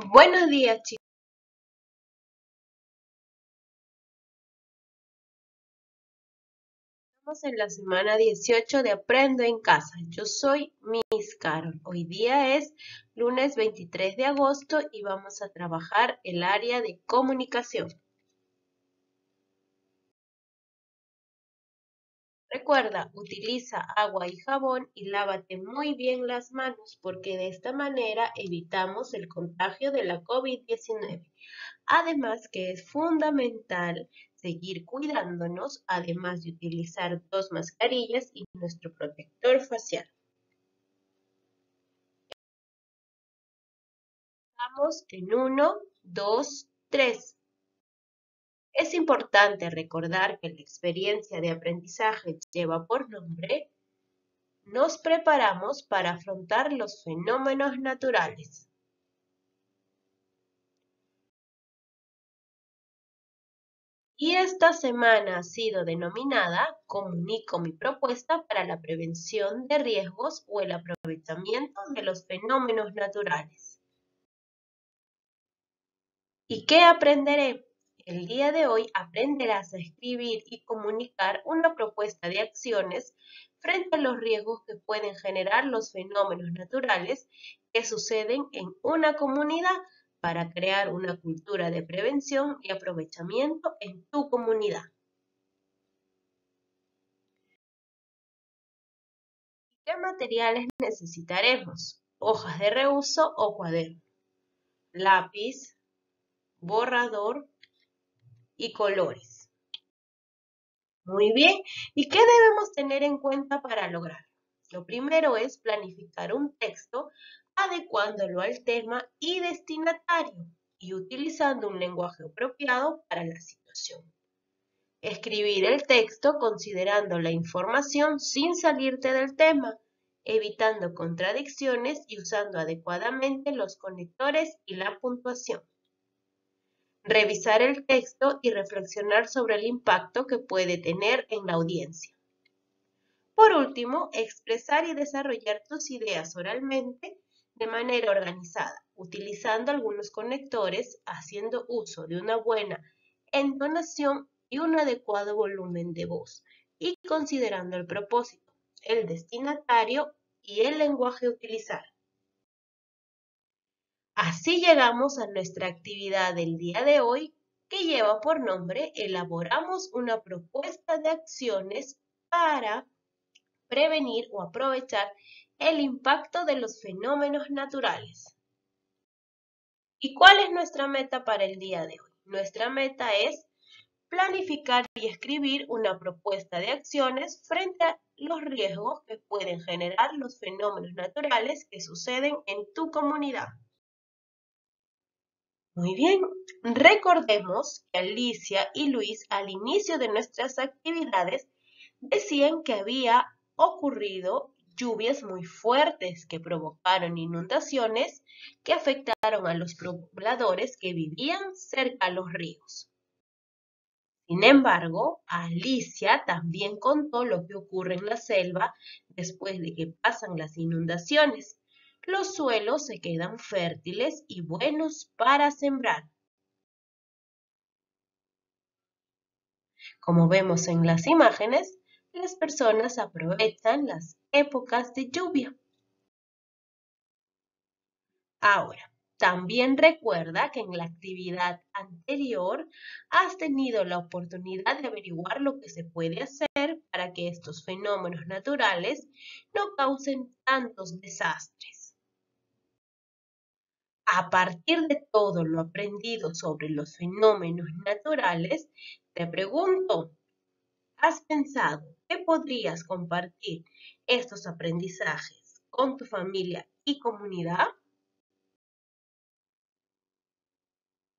Buenos días, chicos. Estamos en la semana 18 de Aprendo en Casa. Yo soy Miss Carol. Hoy día es lunes 23 de agosto y vamos a trabajar el área de comunicación. Recuerda, utiliza agua y jabón y lávate muy bien las manos porque de esta manera evitamos el contagio de la COVID-19. Además que es fundamental seguir cuidándonos, además de utilizar 2 mascarillas y nuestro protector facial. Vamos en 1, 2, 3. Es importante recordar que la experiencia de aprendizaje lleva por nombre "Nos preparamos para afrontar los fenómenos naturales". Y esta semana ha sido denominada "Comunico mi propuesta para la prevención de riesgos o el aprovechamiento de los fenómenos naturales". ¿Y qué aprenderé? El día de hoy aprenderás a escribir y comunicar una propuesta de acciones frente a los riesgos que pueden generar los fenómenos naturales que suceden en una comunidad para crear una cultura de prevención y aprovechamiento en tu comunidad. ¿Qué materiales necesitaremos? Hojas de reuso o cuaderno, lápiz, borrador y colores. Muy bien, ¿y qué debemos tener en cuenta para lograrlo? Lo primero es planificar un texto adecuándolo al tema y destinatario y utilizando un lenguaje apropiado para la situación. Escribir el texto considerando la información sin salirte del tema, evitando contradicciones y usando adecuadamente los conectores y la puntuación. Revisar el texto y reflexionar sobre el impacto que puede tener en la audiencia. Por último, expresar y desarrollar tus ideas oralmente de manera organizada, utilizando algunos conectores, haciendo uso de una buena entonación y un adecuado volumen de voz, y considerando el propósito, el destinatario y el lenguaje a utilizar. Así llegamos a nuestra actividad del día de hoy, que lleva por nombre "Elaboramos una propuesta de acciones para prevenir o aprovechar el impacto de los fenómenos naturales". ¿Y cuál es nuestra meta para el día de hoy? Nuestra meta es planificar y escribir una propuesta de acciones frente a los riesgos que pueden generar los fenómenos naturales que suceden en tu comunidad. Muy bien, recordemos que Alicia y Luis al inicio de nuestras actividades decían que había ocurrido lluvias muy fuertes que provocaron inundaciones que afectaron a los pobladores que vivían cerca a los ríos. Sin embargo, Alicia también contó lo que ocurre en la selva después de que pasan las inundaciones. Los suelos se quedan fértiles y buenos para sembrar. Como vemos en las imágenes, las personas aprovechan las épocas de lluvia. Ahora, también recuerda que en la actividad anterior has tenido la oportunidad de averiguar lo que se puede hacer para que estos fenómenos naturales no causen tantos desastres. A partir de todo lo aprendido sobre los fenómenos naturales, te pregunto, ¿has pensado que podrías compartir estos aprendizajes con tu familia y comunidad?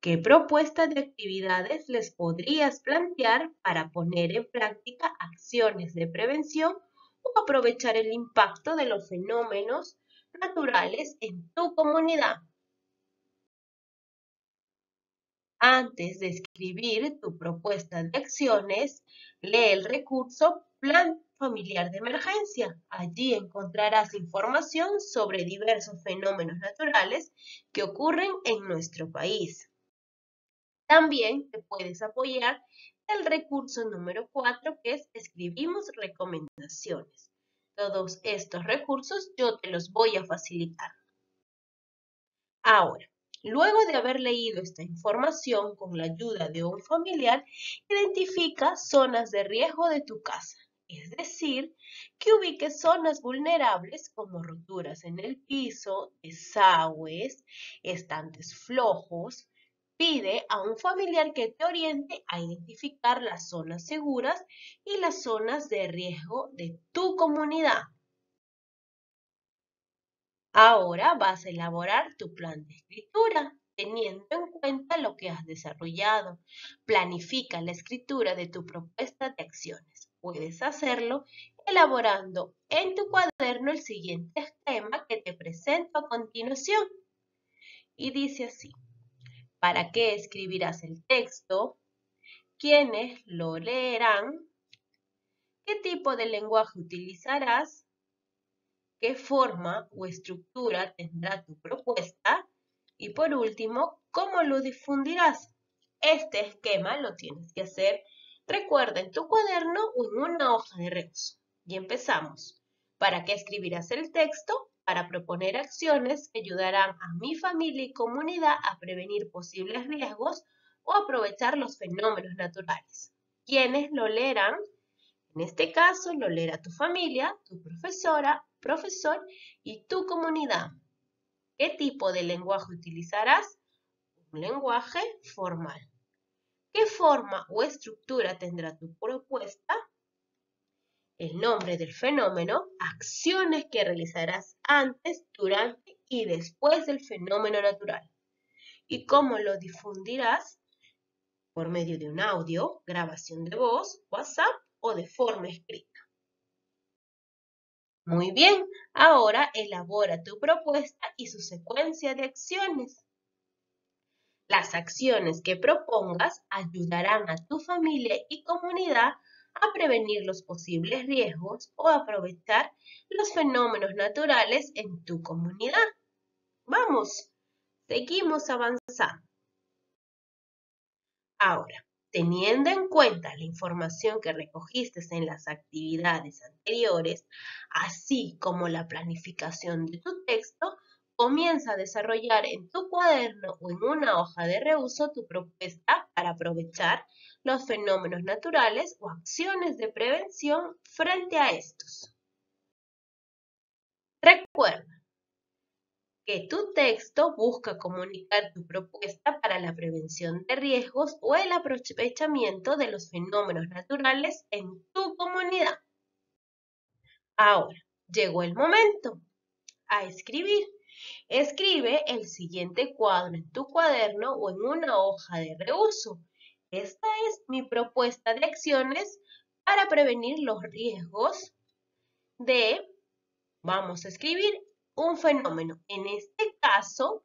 ¿Qué propuesta de actividades les podrías plantear para poner en práctica acciones de prevención o aprovechar el impacto de los fenómenos naturales en tu comunidad? Antes de escribir tu propuesta de acciones, lee el recurso Plan Familiar de Emergencia. Allí encontrarás información sobre diversos fenómenos naturales que ocurren en nuestro país. También te puedes apoyar el recurso número 4, que es escribimos recomendaciones. Todos estos recursos yo te los voy a facilitar. Ahora, luego de haber leído esta información con la ayuda de un familiar, identifica zonas de riesgo de tu casa. Es decir, que ubiques zonas vulnerables como roturas en el piso, desagües, estantes flojos. Pide a un familiar que te oriente a identificar las zonas seguras y las zonas de riesgo de tu comunidad. Ahora vas a elaborar tu plan de escritura, teniendo en cuenta lo que has desarrollado. Planifica la escritura de tu propuesta de acciones. Puedes hacerlo elaborando en tu cuaderno el siguiente esquema que te presento a continuación. Y dice así: ¿para qué escribirás el texto? ¿Quiénes lo leerán? ¿Qué tipo de lenguaje utilizarás? ¿Qué forma o estructura tendrá tu propuesta? Y por último, ¿cómo lo difundirás? Este esquema lo tienes que hacer, recuerda, en tu cuaderno o en una hoja de reuso. Y empezamos. ¿Para qué escribirás el texto? Para proponer acciones que ayudarán a mi familia y comunidad a prevenir posibles riesgos o aprovechar los fenómenos naturales. ¿Quiénes lo leerán? En este caso, lo leerá tu familia, tu profesora, profesor y tu comunidad. ¿Qué tipo de lenguaje utilizarás? Un lenguaje formal. ¿Qué forma o estructura tendrá tu propuesta? El nombre del fenómeno, acciones que realizarás antes, durante y después del fenómeno natural. ¿Y cómo lo difundirás? Por medio de un audio, grabación de voz, WhatsApp o de forma escrita. Muy bien, ahora elabora tu propuesta y su secuencia de acciones. Las acciones que propongas ayudarán a tu familia y comunidad a prevenir los posibles riesgos o aprovechar los fenómenos naturales en tu comunidad. Vamos, seguimos avanzando. Ahora, teniendo en cuenta la información que recogiste en las actividades anteriores, así como la planificación de tu texto, comienza a desarrollar en tu cuaderno o en una hoja de reuso tu propuesta para aprovechar los fenómenos naturales o acciones de prevención frente a estos. Recuerda que tu texto busca comunicar tu propuesta para la prevención de riesgos o el aprovechamiento de los fenómenos naturales en tu comunidad. Ahora, llegó el momento a escribir. Escribe el siguiente cuadro en tu cuaderno o en una hoja de reuso. Esta es mi propuesta de acciones para prevenir los riesgos de, vamos a escribir, un fenómeno. En este caso,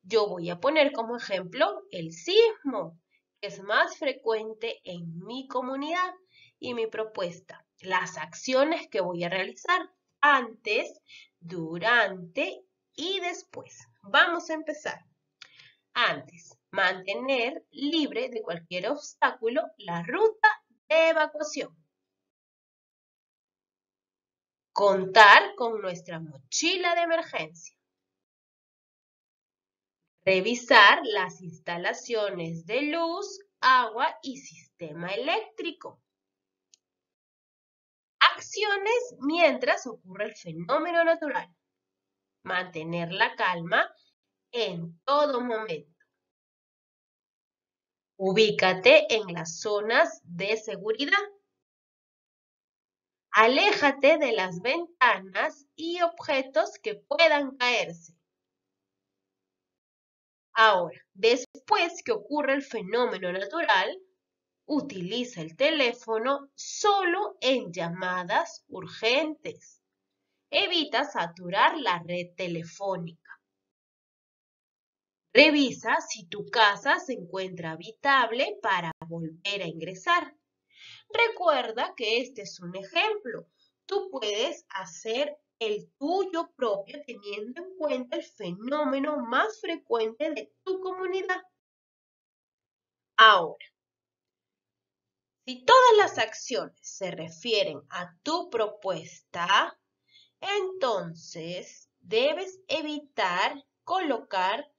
yo voy a poner como ejemplo el sismo, que es más frecuente en mi comunidad, y mi propuesta, las acciones que voy a realizar antes, durante y después. Vamos a empezar. Antes, mantener libre de cualquier obstáculo la ruta de evacuación. Contar con nuestra mochila de emergencia. Revisar las instalaciones de luz, agua y sistema eléctrico. Acciones mientras ocurre el fenómeno natural. Mantener la calma en todo momento. Ubícate en las zonas de seguridad. Aléjate de las ventanas y objetos que puedan caerse. Ahora, después que ocurre el fenómeno natural, utiliza el teléfono solo en llamadas urgentes. Evita saturar la red telefónica. Revisa si tu casa se encuentra habitable para volver a ingresar. Recuerda que este es un ejemplo. tú puedes hacer el tuyo propio teniendo en cuenta el fenómeno más frecuente de tu comunidad. Ahora, si todas las acciones se refieren a tu propuesta, entonces debes evitar colocar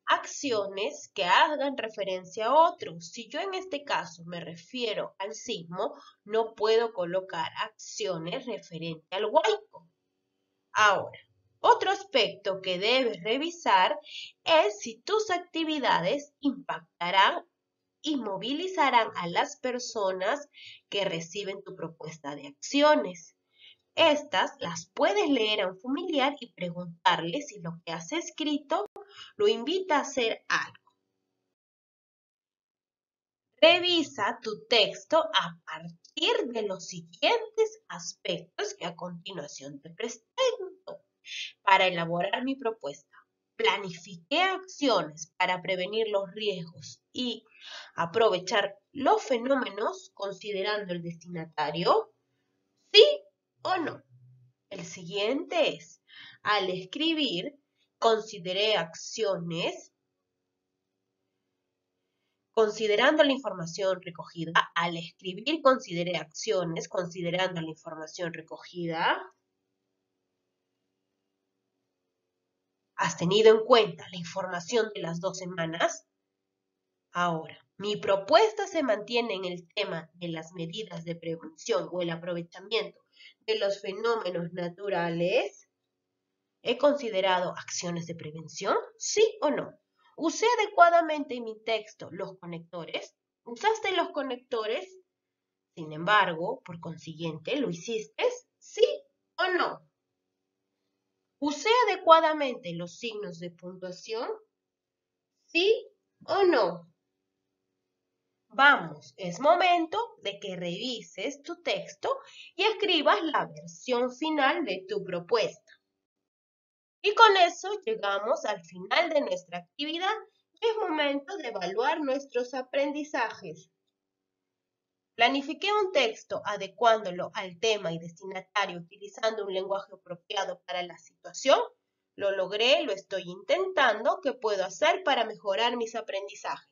acciones que hagan referencia a otros. Si yo en este caso me refiero al sismo, no puedo colocar acciones referentes al huaico. Ahora, otro aspecto que debes revisar es si tus actividades impactarán y movilizarán a las personas que reciben tu propuesta de acciones. Estas las puedes leer a un familiar y preguntarle si lo que has escrito lo invita a hacer algo. Revisa tu texto a partir de los siguientes aspectos que a continuación te presento. Para elaborar mi propuesta, planifiqué acciones para prevenir los riesgos y aprovechar los fenómenos considerando el destinatario. ¿Sí o no? El siguiente es, al escribir, consideré acciones considerando la información recogida. Al escribir, consideré acciones considerando la información recogida. ¿Has tenido en cuenta la información de las 2 semanas? Ahora, mi propuesta se mantiene en el tema de las medidas de prevención o el aprovechamiento de los fenómenos naturales. ¿He considerado acciones de prevención? ¿Sí o no? ¿Usé adecuadamente en mi texto los conectores? ¿Usaste los conectores? Sin embargo, por consiguiente, ¿lo hiciste? ¿Sí o no? ¿Usé adecuadamente los signos de puntuación? ¿Sí o no? Vamos, es momento de que revises tu texto y escribas la versión final de tu propuesta. Y con eso llegamos al final de nuestra actividad y es momento de evaluar nuestros aprendizajes. Planifiqué un texto adecuándolo al tema y destinatario utilizando un lenguaje apropiado para la situación. Lo logré, lo estoy intentando. ¿Qué puedo hacer para mejorar mis aprendizajes?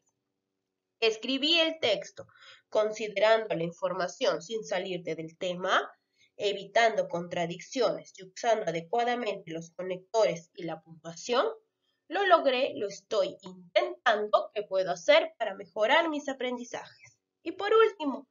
Escribí el texto considerando la información sin salirte del tema, evitando contradicciones y usando adecuadamente los conectores y la puntuación. Lo logré, lo estoy intentando. ¿Qué puedo hacer para mejorar mis aprendizajes? Y por último,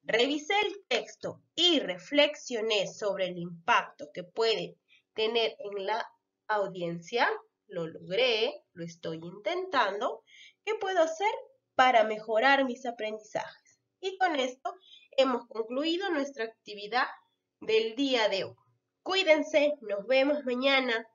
revisé el texto y reflexioné sobre el impacto que puede tener en la audiencia. Lo logré, lo estoy intentando. ¿Qué puedo hacer para mejorar mis aprendizajes? Y con esto hemos concluido nuestra actividad del día de hoy. Cuídense, nos vemos mañana.